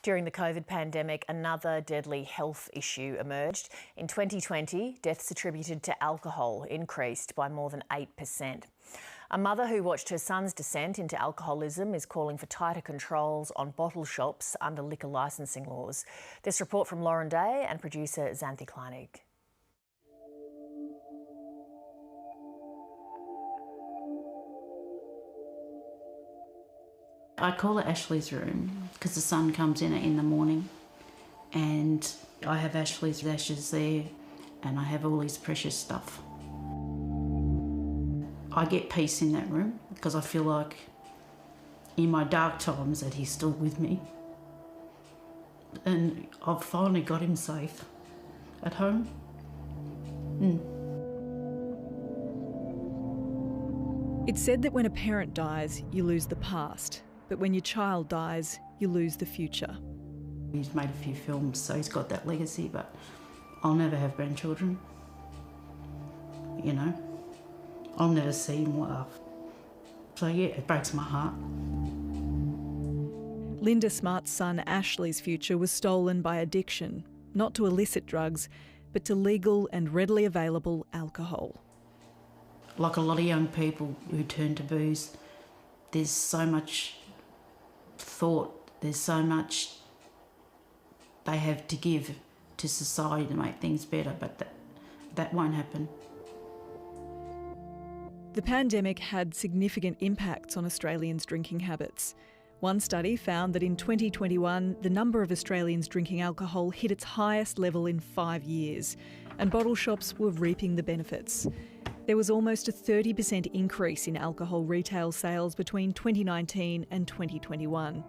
During the COVID pandemic, another deadly health issue emerged. In 2020, deaths attributed to alcohol increased by more than 8%. A mother who watched her son's descent into alcoholism is calling for tighter controls on bottle shops under liquor licensing laws. This report from Lauren Day and producer Xanthi Kleinig. I call it Ashley's room because the sun comes in the morning, and I have Ashley's ashes there and I have all his precious stuff. I get peace in that room because I feel like in my dark times that he's still with me, and I've finally got him safe at home. It's said that when a parent dies, you lose the past. But when your child dies, you lose the future. He's made a few films, so he's got that legacy, but I'll never have grandchildren. You know, I'll never see him laugh. So yeah, it breaks my heart. Linda Smart's son Ashley's future was stolen by addiction, not to illicit drugs, but to legal and readily available alcohol. Like a lot of young people who turn to booze, there's so much thought, there's so much they have to give to society to make things better, but that won't happen. The pandemic had significant impacts on Australians' drinking habits. One study found that in 2021, the number of Australians drinking alcohol hit its highest level in 5 years, and bottle shops were reaping the benefits. There was almost a 30% increase in alcohol retail sales between 2019 and 2021.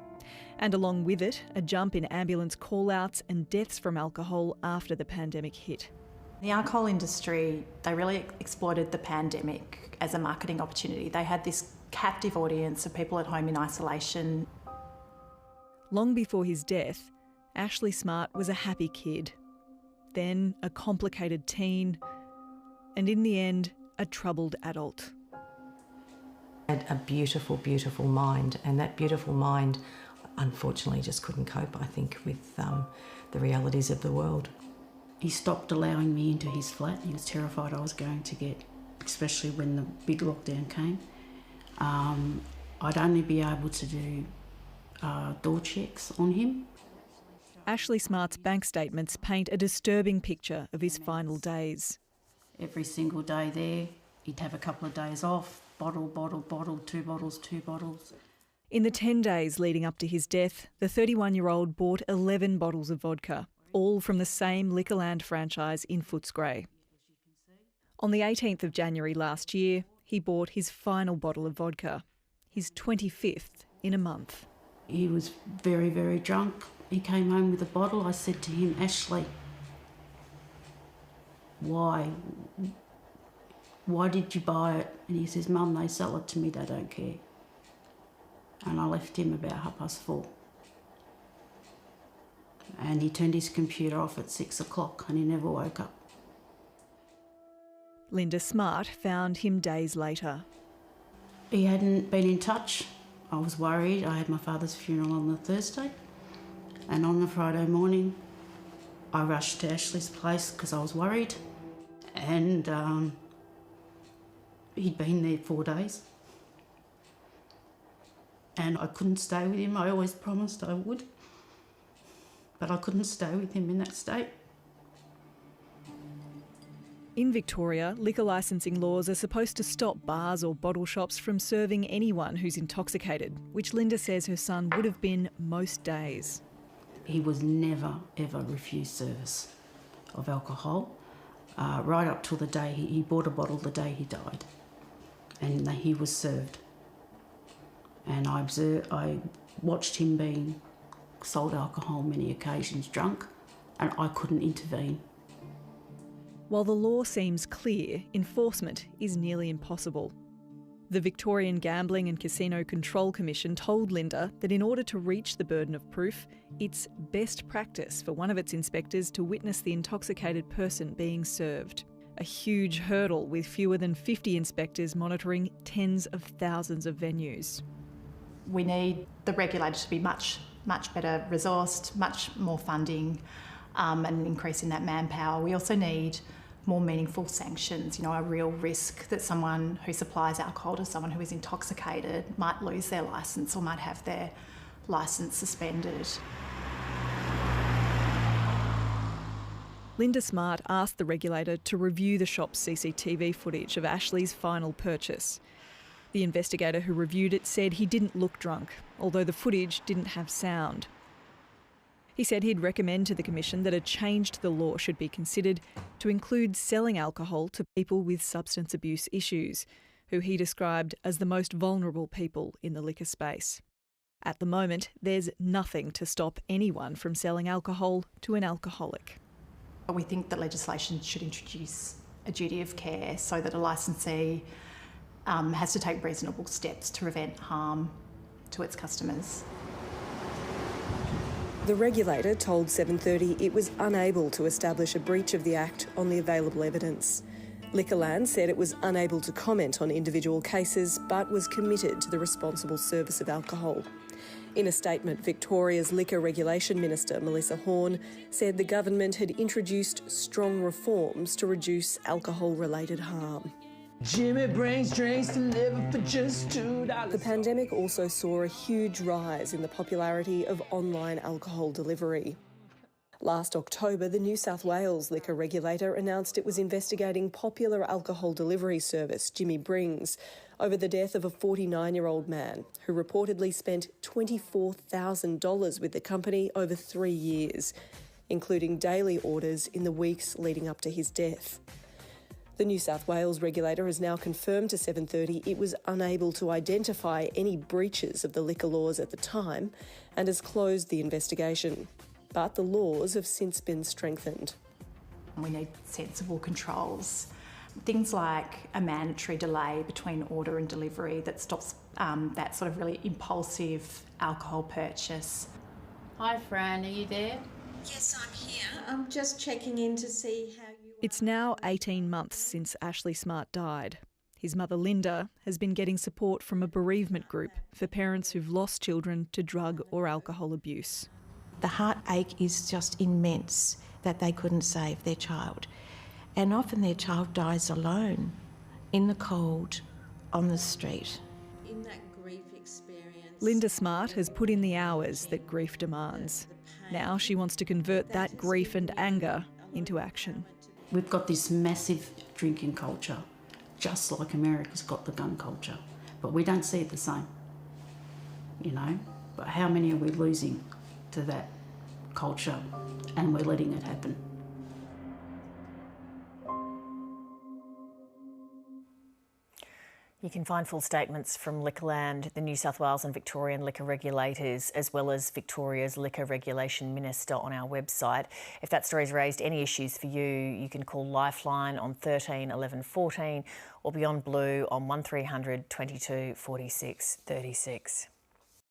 And along with it, a jump in ambulance call-outs and deaths from alcohol after the pandemic hit. The alcohol industry, they really exploited the pandemic as a marketing opportunity. They had this captive audience of people at home in isolation. Long before his death, Ashley Smart was a happy kid, then a complicated teen, and in the end, a troubled adult. I had a beautiful, beautiful mind, and that beautiful mind unfortunately just couldn't cope, I think, with the realities of the world. He stopped allowing me into his flat. He was terrified I was going to get, especially when the big lockdown came. I'd only be able to do door checks on him. Ashley Smart's bank statements paint a disturbing picture of his final days. Every single day there, he'd have a couple of days off, bottle, 2 bottles, 2 bottles. In the 10 days leading up to his death, the 31-year-old bought 11 bottles of vodka, all from the same Liquorland franchise in Footscray. On the 18th of January last year, he bought his final bottle of vodka, his 25th in a month. He was very, very drunk. He came home with a bottle. I said to him, Ashley, why did you buy it? And he says, Mum, they sell it to me, they don't care. And I left him about 4:30. And he turned his computer off at 6 o'clock and he never woke up. Linda Smart found him days later. He hadn't been in touch. I was worried. I had my father's funeral on the Thursday, and on the Friday morning I rushed to Ashley's place because I was worried, and he'd been there 4 days and I couldn't stay with him. I always promised I would, but I couldn't stay with him in that state. In Victoria, liquor licensing laws are supposed to stop bars or bottle shops from serving anyone who's intoxicated, which Linda says her son would have been most days. He was never, ever refused service of alcohol, right up till the day he bought a bottle the day he died, and he was served. And I watched him being sold alcohol many occasions drunk, and I couldn't intervene. While the law seems clear, enforcement is nearly impossible. The Victorian Gambling and Casino Control Commission told Linda that in order to reach the burden of proof, it's best practice for one of its inspectors to witness the intoxicated person being served. A huge hurdle with fewer than 50 inspectors monitoring tens of thousands of venues. We need the regulator to be much much better resourced, much more funding, and an increase in that manpower. We also need more meaningful sanctions, a real risk that someone who supplies alcohol to someone who is intoxicated might lose their licence or might have their licence suspended. Linda Smart asked the regulator to review the shop's CCTV footage of Ashley's final purchase. The investigator who reviewed it said he didn't look drunk, although the footage didn't have sound. He said he'd recommend to the Commission that a change to the law should be considered to include selling alcohol to people with substance abuse issues, who he described as the most vulnerable people in the liquor space. At the moment, there's nothing to stop anyone from selling alcohol to an alcoholic. We think that legislation should introduce a duty of care so that a licensee has to take reasonable steps to prevent harm to its customers. The regulator told 7:30 it was unable to establish a breach of the Act on the available evidence. Liquorland said it was unable to comment on individual cases but was committed to the responsible service of alcohol. In a statement, Victoria's Liquor Regulation Minister, Melissa Horne, said the government had introduced strong reforms to reduce alcohol-related harm. Jimmy brings drinks delivered for just $2. The pandemic also saw a huge rise in the popularity of online alcohol delivery. Last October, the New South Wales liquor regulator announced it was investigating popular alcohol delivery service Jimmy Brings over the death of a 49-year-old man who reportedly spent $24,000 with the company over 3 years, including daily orders in the weeks leading up to his death. The New South Wales regulator has now confirmed to 7:30 it was unable to identify any breaches of the liquor laws at the time and has closed the investigation. But the laws have since been strengthened. We need sensible controls. Things like a mandatory delay between order and delivery that stops that sort of really impulsive alcohol purchase. Hi Fran, are you there? Yes, I'm here. I'm just checking in to see how you... It's now 18 months since Ashley Smart died. His mother Linda has been getting support from a bereavement group for parents who've lost children to drug or alcohol abuse. The heartache is just immense that they couldn't save their child. And often their child dies alone, in the cold, on the street. In that grief experience... Linda Smart has put in the hours that grief demands. Now she wants to convert that grief and anger into action. We've got this massive drinking culture, just like America's got the gun culture. But we don't see it the same, But how many are we losing to that culture, and we're letting it happen? You can find full statements from Liquorland, the New South Wales and Victorian liquor regulators, as well as Victoria's Liquor Regulation Minister on our website. If that story's raised any issues for you, you can call Lifeline on 13 11 14 or Beyond Blue on 1300 22 46 36.